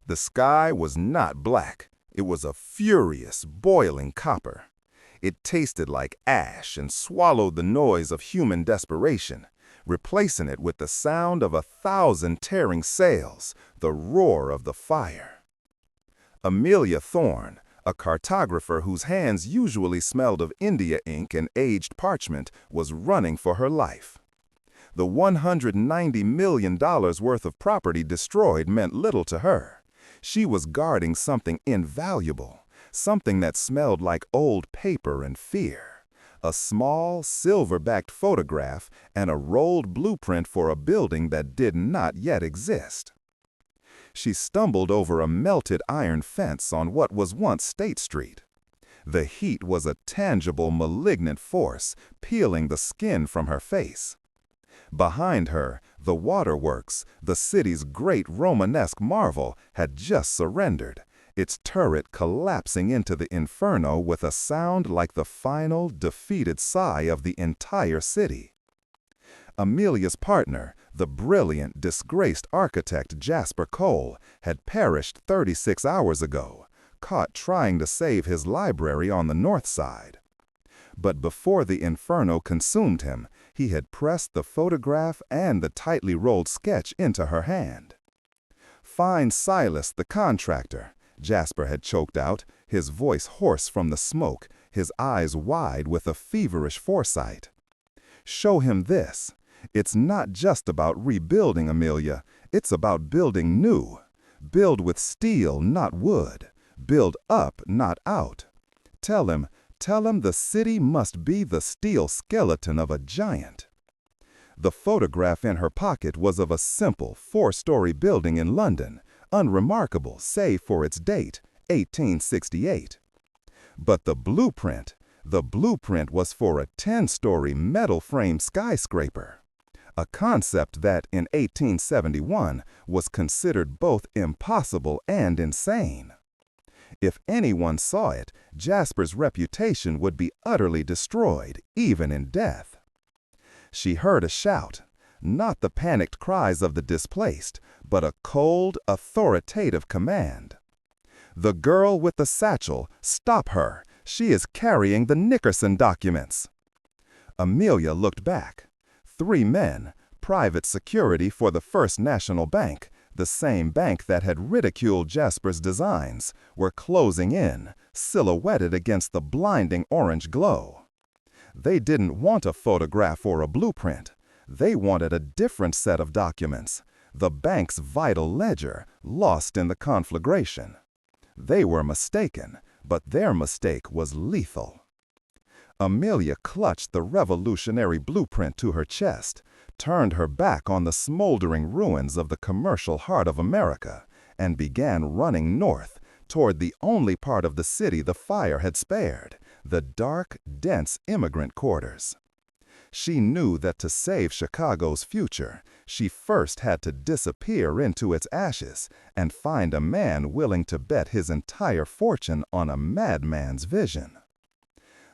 The sky was not black. It was a furious, boiling copper. It tasted like ash and swallowed the noise of human desperation, replacing it with the sound of 1,000 tearing sails, the roar of the fire. Amelia Thorne, a cartographer whose hands usually smelled of India ink and aged parchment, was running for her life. The $190 million worth of property destroyed meant little to her. She was guarding something invaluable, something that smelled like old paper and fear. A small, silver-backed photograph and a rolled blueprint for a building that did not yet exist. She stumbled over a melted iron fence on what was once State Street. The heat was a tangible, malignant force, peeling the skin from her face. Behind her, the waterworks, the city's great Romanesque marvel, had just surrendered, its turret collapsing into the inferno with a sound like the final, defeated sigh of the entire city. Amelia's partner, the brilliant, disgraced architect Jasper Cole, had perished 36 hours ago, caught trying to save his library on the north side. But before the inferno consumed him, he had pressed the photograph and the tightly rolled sketch into her hand. "Find Silas, the contractor," Jasper had choked out, his voice hoarse from the smoke, his eyes wide with a feverish foresight. "Show him this. It's not just about rebuilding, Amelia. It's about building new. Build with steel, not wood. Build up, not out. Tell him the city must be the steel skeleton of a giant." The photograph in her pocket was of a simple, 4-story building in London, unremarkable save for its date, 1868. But the blueprint was for a 10-story metal-frame skyscraper, a concept that, in 1871, was considered both impossible and insane. If anyone saw it, Jasper's reputation would be utterly destroyed, even in death. She heard a shout, not the panicked cries of the displaced, but a cold, authoritative command. "The girl with the satchel, stop her! She is carrying the Nickerson documents!" Amelia looked back. 3 men, private security for the First National Bank, the same bank that had ridiculed Jasper's designs, were closing in, silhouetted against the blinding orange glow. They didn't want a photograph or a blueprint. They wanted a different set of documents, the bank's vital ledger, lost in the conflagration. They were mistaken, but their mistake was lethal. Amelia clutched the revolutionary blueprint to her chest, turned her back on the smoldering ruins of the commercial heart of America, and began running north toward the only part of the city the fire had spared, the dark, dense immigrant quarters. She knew that to save Chicago's future, she first had to disappear into its ashes and find a man willing to bet his entire fortune on a madman's vision.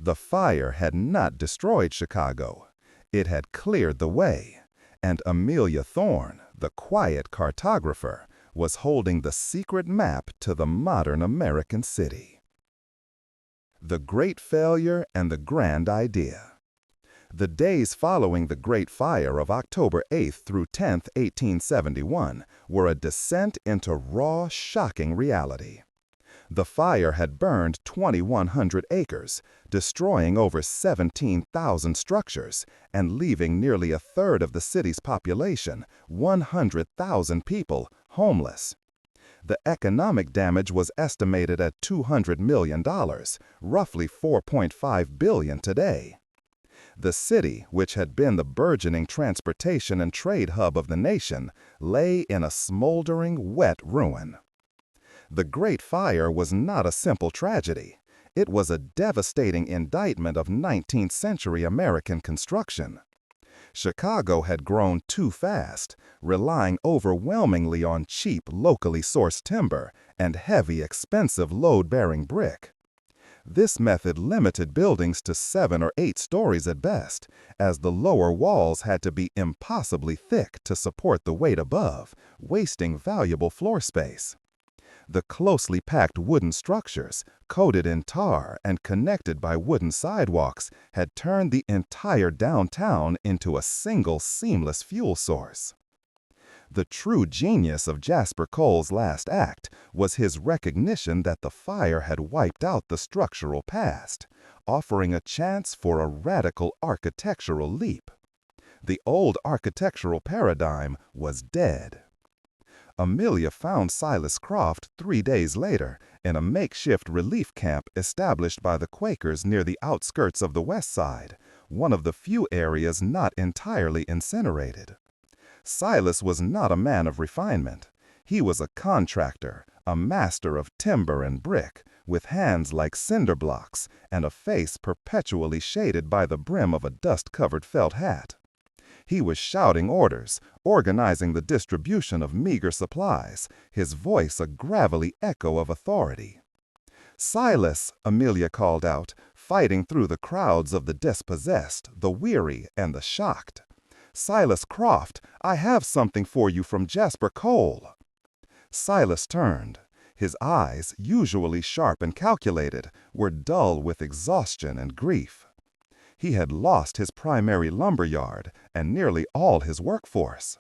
The fire had not destroyed Chicago. It had cleared the way, and Amelia Thorne, the quiet cartographer, was holding the secret map to the modern American city. The Great Failure and the Grand Idea. The days following the Great Fire of October 8th through 10th, 1871, were a descent into raw, shocking reality. The fire had burned 2,100 acres, destroying over 17,000 structures, and leaving nearly a third of the city's population, 100,000 people, homeless. The economic damage was estimated at $200 million, roughly $4.5 billion today. The city, which had been the burgeoning transportation and trade hub of the nation, lay in a smoldering, wet ruin. The Great Fire was not a simple tragedy. It was a devastating indictment of 19th century American construction. Chicago had grown too fast, relying overwhelmingly on cheap, locally sourced timber and heavy, expensive load-bearing brick. This method limited buildings to 7 or 8 stories at best, as the lower walls had to be impossibly thick to support the weight above, wasting valuable floor space. The closely packed wooden structures, coated in tar and connected by wooden sidewalks, had turned the entire downtown into a single seamless fuel source. The true genius of Jasper Cole's last act was his recognition that the fire had wiped out the structural past, offering a chance for a radical architectural leap. The old architectural paradigm was dead. Amelia found Silas Croft 3 days later in a makeshift relief camp established by the Quakers near the outskirts of the West Side, one of the few areas not entirely incinerated. Silas was not a man of refinement. He was a contractor, a master of timber and brick, with hands like cinderblocks and a face perpetually shaded by the brim of a dust-covered felt hat. He was shouting orders, organizing the distribution of meager supplies, his voice a gravelly echo of authority. "Silas," Amelia called out, fighting through the crowds of the dispossessed, the weary, and the shocked. "Silas Croft, I have something for you from Jasper Cole." Silas turned. His eyes, usually sharp and calculated, were dull with exhaustion and grief. He had lost his primary lumber yard and nearly all his workforce.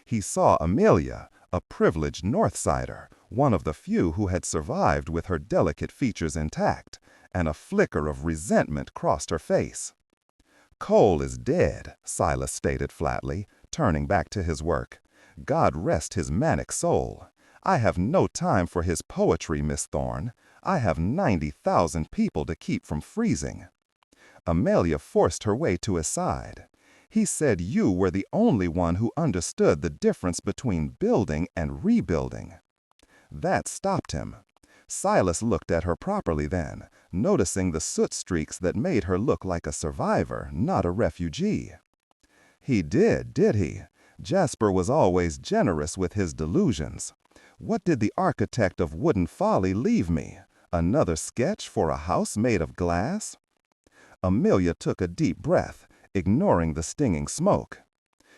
He saw Amelia, a privileged Northsider, one of the few who had survived with her delicate features intact, and a flicker of resentment crossed her face. "Cole is dead," Silas stated flatly, turning back to his work. "God rest his manic soul. I have no time for his poetry, Miss Thorne. I have 90,000 people to keep from freezing." Amelia forced her way to his side. "He said you were the only one who understood the difference between building and rebuilding." That stopped him. Silas looked at her properly then, noticing the soot streaks that made her look like a survivor, not a refugee. "He did he? Jasper was always generous with his delusions. What did the architect of Wooden Folly leave me? Another sketch for a house made of glass?" Amelia took a deep breath, ignoring the stinging smoke.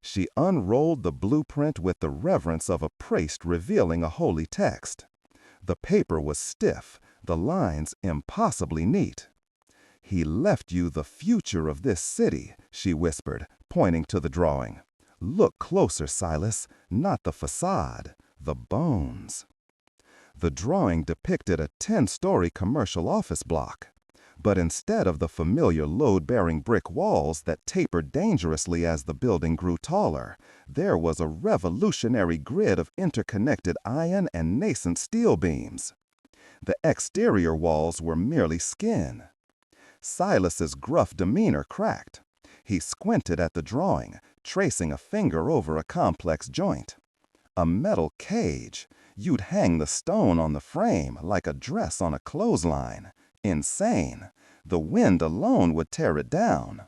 She unrolled the blueprint with the reverence of a priest revealing a holy text. The paper was stiff, the lines impossibly neat. "He left you the future of this city," she whispered, pointing to the drawing. "Look closer, Silas, not the facade, the bones." The drawing depicted a 10-story commercial office block. But instead of the familiar load-bearing brick walls that tapered dangerously as the building grew taller, there was a revolutionary grid of interconnected iron and nascent steel beams. The exterior walls were merely skin. Silas's gruff demeanor cracked. He squinted at the drawing, tracing a finger over a complex joint. A metal cage. You'd hang the stone on the frame like a dress on a clothesline. Insane. The wind alone would tear it down.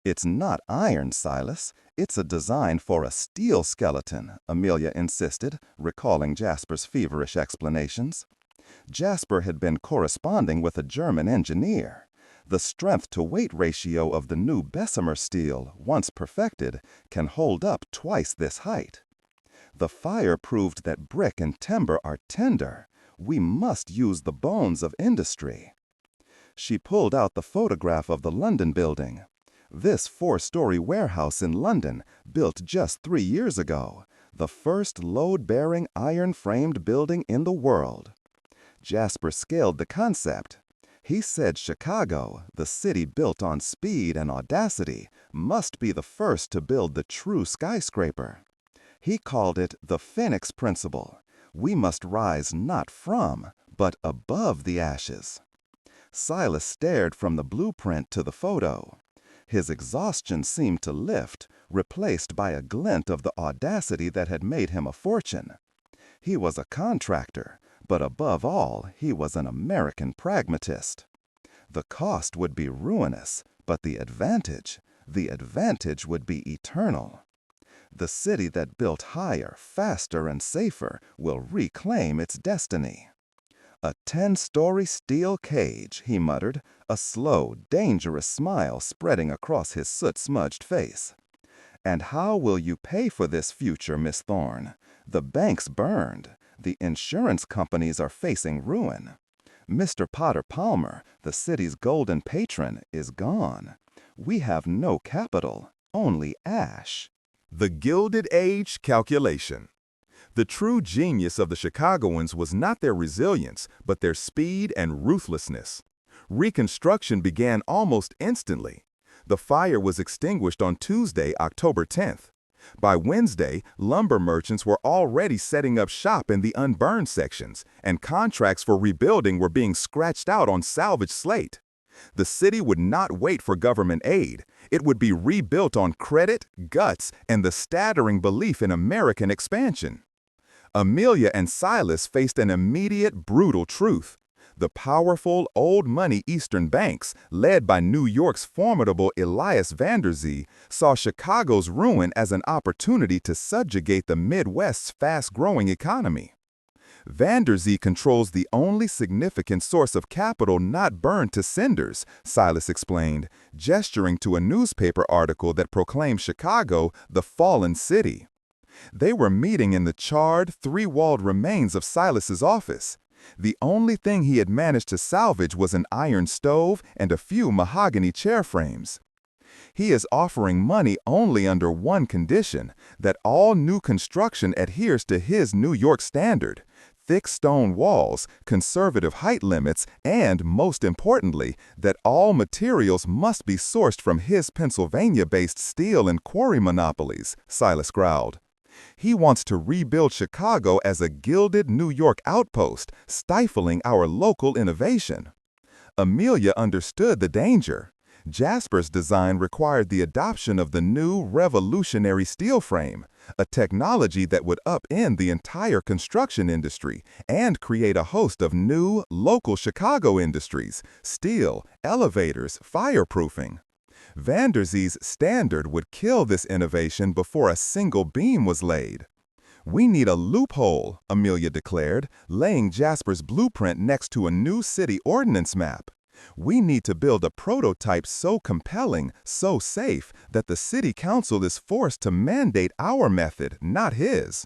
"It's not iron, Silas. It's a design for a steel skeleton," Amelia insisted, recalling Jasper's feverish explanations. Jasper had been corresponding with a German engineer. The strength-to-weight ratio of the new Bessemer steel, once perfected, can hold up twice this height. The fire proved that brick and timber are tender. We must use the bones of industry. She pulled out the photograph of the London building. This 4-story warehouse in London, built just 3 years ago, the first load-bearing iron-framed building in the world. Jasper scaled the concept. He said Chicago, the city built on speed and audacity, must be the first to build the true skyscraper. He called it the Phoenix Principle. We must rise not from, but above the ashes. Silas stared from the blueprint to the photo. His exhaustion seemed to lift, replaced by a glint of the audacity that had made him a fortune. He was a contractor, but above all, he was an American pragmatist. The cost would be ruinous, but the advantage would be eternal. The city that built higher, faster, and safer will reclaim its destiny. "A 10-story steel cage," he muttered, a slow, dangerous smile spreading across his soot-smudged face. "And how will you pay for this future, Miss Thorne? The bank's burned. The insurance companies are facing ruin. Mr. Potter Palmer, the city's golden patron, is gone. We have no capital, only ash. The Gilded Age calculation. The true genius of the Chicagoans was not their resilience, but their speed and ruthlessness. Reconstruction began almost instantly. The fire was extinguished on Tuesday, October 10th. By Wednesday, lumber merchants were already setting up shop in the unburned sections, and contracts for rebuilding were being scratched out on salvage slate. The city would not wait for government aid. It would be rebuilt on credit, guts, and the staggering belief in American expansion. Amelia and Silas faced an immediate, brutal truth. The powerful, old-money Eastern banks, led by New York's formidable Elias Van Der Zee, saw Chicago's ruin as an opportunity to subjugate the Midwest's fast-growing economy. Van Der Zee controls the only significant source of capital not burned to cinders, Silas explained, gesturing to a newspaper article that proclaimed Chicago the fallen city. They were meeting in the charred, three-walled remains of Silas's office. The only thing he had managed to salvage was an iron stove and a few mahogany chair frames. He is offering money only under one condition, that all new construction adheres to his New York standard: thick stone walls, conservative height limits, and, most importantly, that all materials must be sourced from his Pennsylvania-based steel and quarry monopolies, Silas growled. He wants to rebuild Chicago as a gilded New York outpost, stifling our local innovation. Amelia understood the danger. Jasper's design required the adoption of the new revolutionary steel frame, a technology that would upend the entire construction industry and create a host of new, local Chicago industries: steel, elevators, fireproofing. Van Der Zee's standard would kill this innovation before a single beam was laid. "We need a loophole," Amelia declared, laying Jasper's blueprint next to a new city ordinance map. "We need to build a prototype so compelling, so safe, that the city council is forced to mandate our method, not his."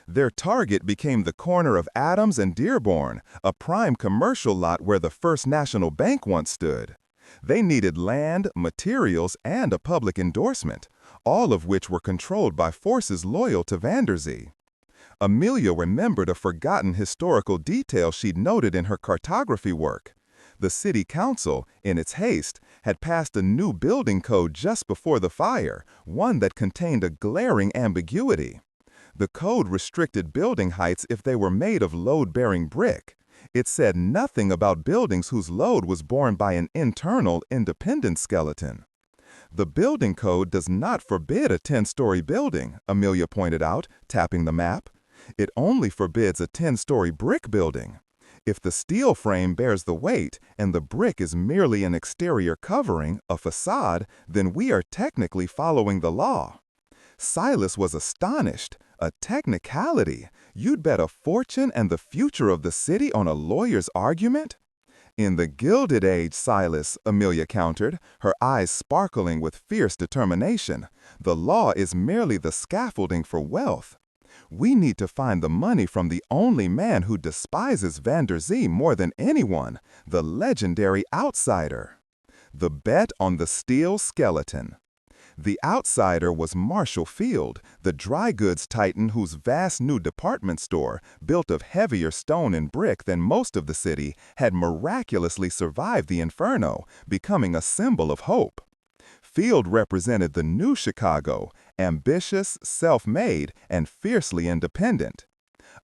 Their target became the corner of Adams and Dearborn, a prime commercial lot where the First National Bank once stood. They needed land, materials, and a public endorsement, all of which were controlled by forces loyal to Van Der Zee. Amelia remembered a forgotten historical detail she'd noted in her cartography work. The city council, in its haste, had passed a new building code just before the fire, one that contained a glaring ambiguity. The code restricted building heights if they were made of load-bearing brick. It said nothing about buildings whose load was borne by an internal, independent skeleton. "The building code does not forbid a 10-story building," Amelia pointed out, tapping the map. "It only forbids a 10-story brick building. If the steel frame bears the weight and the brick is merely an exterior covering, a facade, then we are technically following the law." Silas was astonished. "A technicality? You'd bet a fortune and the future of the city on a lawyer's argument?" "In the Gilded Age, Silas," Amelia countered, her eyes sparkling with fierce determination, "the law is merely the scaffolding for wealth. We need to find the money from the only man who despises Van Der Zee more than anyone, the legendary outsider." The bet on the steel skeleton. The outsider was Marshall Field, the dry goods titan whose vast new department store, built of heavier stone and brick than most of the city, had miraculously survived the inferno, becoming a symbol of hope. Field represented the new Chicago, ambitious, self-made, and fiercely independent.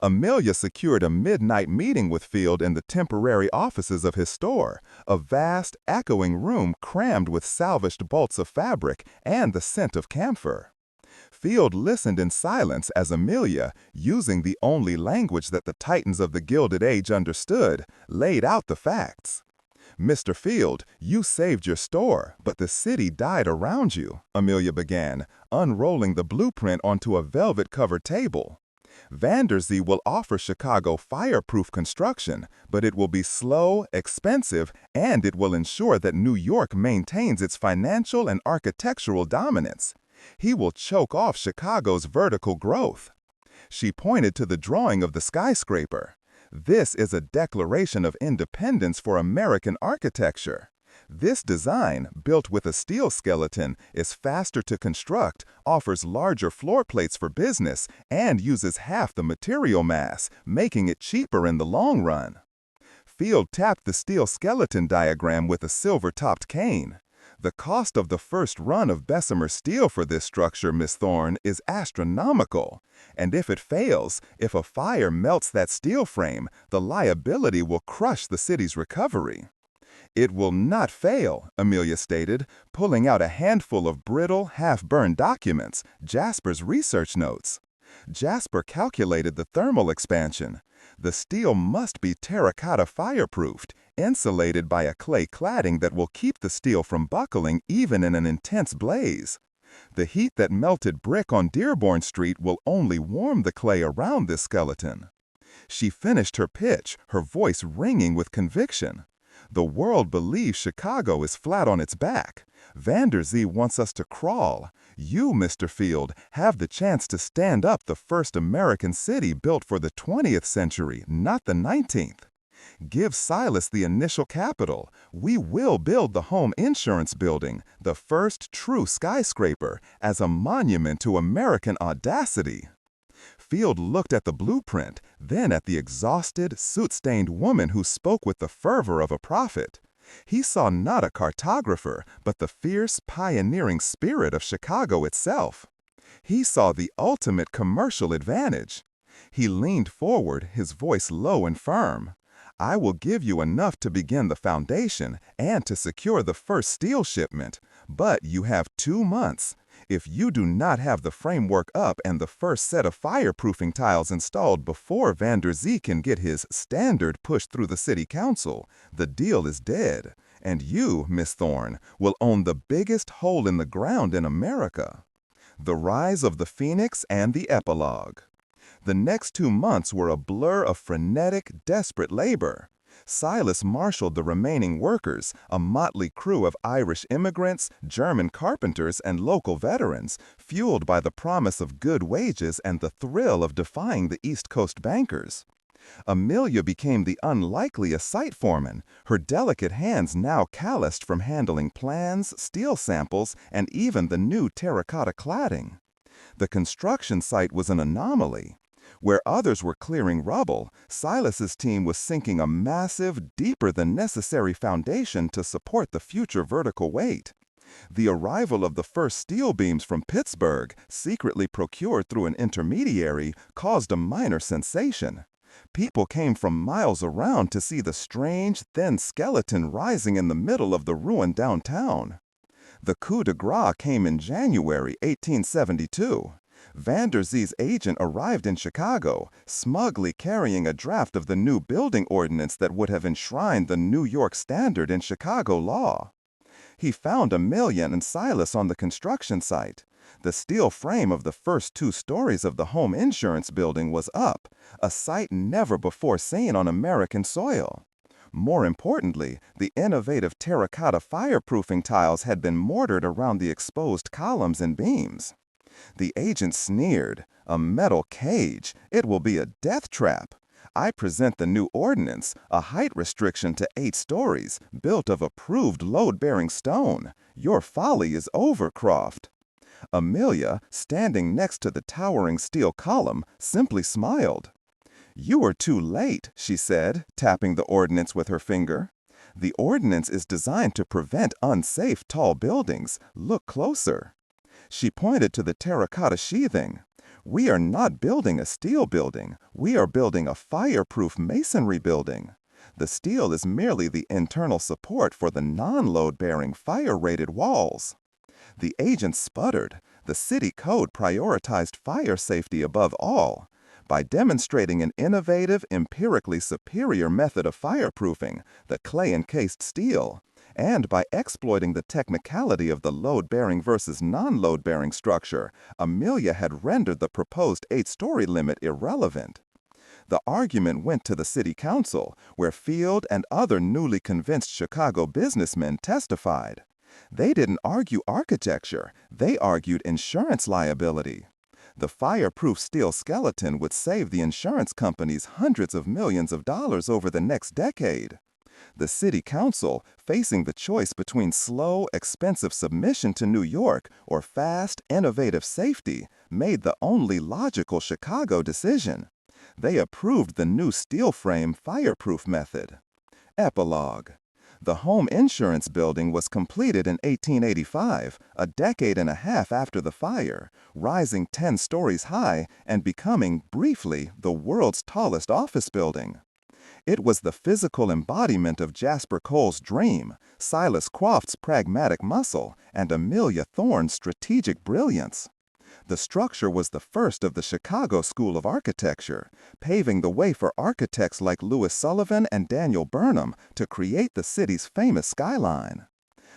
Amelia secured a midnight meeting with Field in the temporary offices of his store, a vast, echoing room crammed with salvaged bolts of fabric and the scent of camphor. Field listened in silence as Amelia, using the only language that the titans of the Gilded Age understood, laid out the facts. "Mr. Field, you saved your store, but the city died around you," Amelia began, unrolling the blueprint onto a velvet-covered table. "Van Der Zee will offer Chicago fireproof construction, but it will be slow, expensive, and it will ensure that New York maintains its financial and architectural dominance. He will choke off Chicago's vertical growth." She pointed to the drawing of the skyscraper. This is a declaration of independence for American architecture. This design, built with a steel skeleton, is faster to construct, offers larger floor plates for business, and uses half the material mass, making it cheaper in the long run. Field tapped the steel skeleton diagram with a silver-topped cane. The cost of the first run of Bessemer steel for this structure, Miss Thorne, is astronomical. And if it fails, if a fire melts that steel frame, the liability will crush the city's recovery. It will not fail, Amelia stated, pulling out a handful of brittle, half-burned documents, Jasper's research notes. Jasper calculated the thermal expansion. The steel must be terracotta fireproofed, insulated by a clay cladding that will keep the steel from buckling even in an intense blaze. The heat that melted brick on Dearborn Street will only warm the clay around this skeleton. She finished her pitch, her voice ringing with conviction. The world believes Chicago is flat on its back. Van Der Zee wants us to crawl. You, Mr. Field, have the chance to stand up the first American city built for the 20th century, not the 19th. Give Silas the initial capital. We will build the home insurance building, the first true skyscraper, as a monument to American audacity. Field looked at the blueprint, then at the exhausted, soot-stained woman who spoke with the fervor of a prophet. He saw not a cartographer, but the fierce, pioneering spirit of Chicago itself. He saw the ultimate commercial advantage. He leaned forward, his voice low and firm. I will give you enough to begin the foundation and to secure the first steel shipment, but you have 2 months. If you do not have the framework up and the first set of fireproofing tiles installed before Van Der Zee can get his standard pushed through the city council, the deal is dead, and you, Miss Thorne, will own the biggest hole in the ground in America. The Rise of the Phoenix and the Epilogue. The next 2 months were a blur of frenetic, desperate labor. Silas marshaled the remaining workers, a motley crew of Irish immigrants, German carpenters, and local veterans, fueled by the promise of good wages and the thrill of defying the East Coast bankers. Amelia became the unlikeliest site foreman, her delicate hands now calloused from handling plans, steel samples, and even the new terracotta cladding. The construction site was an anomaly. Where others were clearing rubble, Silas's team was sinking a massive, deeper-than-necessary foundation to support the future vertical weight. The arrival of the first steel beams from Pittsburgh, secretly procured through an intermediary, caused a minor sensation. People came from miles around to see the strange, thin skeleton rising in the middle of the ruined downtown. The coup de grace came in January 1872. Van Der Zee's agent arrived in Chicago, smugly carrying a draft of the new building ordinance that would have enshrined the New York standard in Chicago law. He found Amelia and Silas on the construction site. The steel frame of the first 2 stories of the home insurance building was up, a sight never before seen on American soil. More importantly, the innovative terracotta fireproofing tiles had been mortared around the exposed columns and beams. The agent sneered. A metal cage. It will be a death trap. I present the new ordinance, a height restriction to 8 stories, built of approved load-bearing stone. Your folly is over, Croft. Amelia, standing next to the towering steel column, simply smiled. You are too late, she said, tapping the ordinance with her finger. The ordinance is designed to prevent unsafe tall buildings. Look closer. She pointed to the terracotta sheathing. We are not building a steel building. We are building a fireproof masonry building. The steel is merely the internal support for the non-load-bearing fire-rated walls. The agent sputtered. The city code prioritized fire safety above all. By demonstrating an innovative, empirically superior method of fireproofing, the clay-encased steel, and by exploiting the technicality of the load-bearing versus non-load-bearing structure, Amelia had rendered the proposed 8-story limit irrelevant. The argument went to the city council, where Field and other newly convinced Chicago businessmen testified. They didn't argue architecture, they argued insurance liability. The fireproof steel skeleton would save the insurance companies hundreds of millions of dollars over the next decade. The city council, facing the choice between slow, expensive submission to New York or fast, innovative safety, made the only logical Chicago decision. They approved the new steel frame fireproof method. Epilogue. The home insurance building was completed in 1885, a decade and a half after the fire, rising 10 stories high and becoming, briefly, the world's tallest office building. It was the physical embodiment of Jasper Cole's dream, Silas Croft's pragmatic muscle, and Amelia Thorne's strategic brilliance. The structure was the first of the Chicago School of Architecture, paving the way for architects like Louis Sullivan and Daniel Burnham to create the city's famous skyline.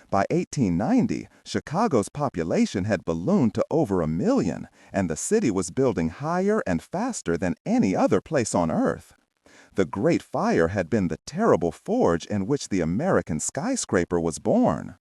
By 1890, Chicago's population had ballooned to over 1 million, and the city was building higher and faster than any other place on Earth. The Great Fire had been the terrible forge in which the American skyscraper was born.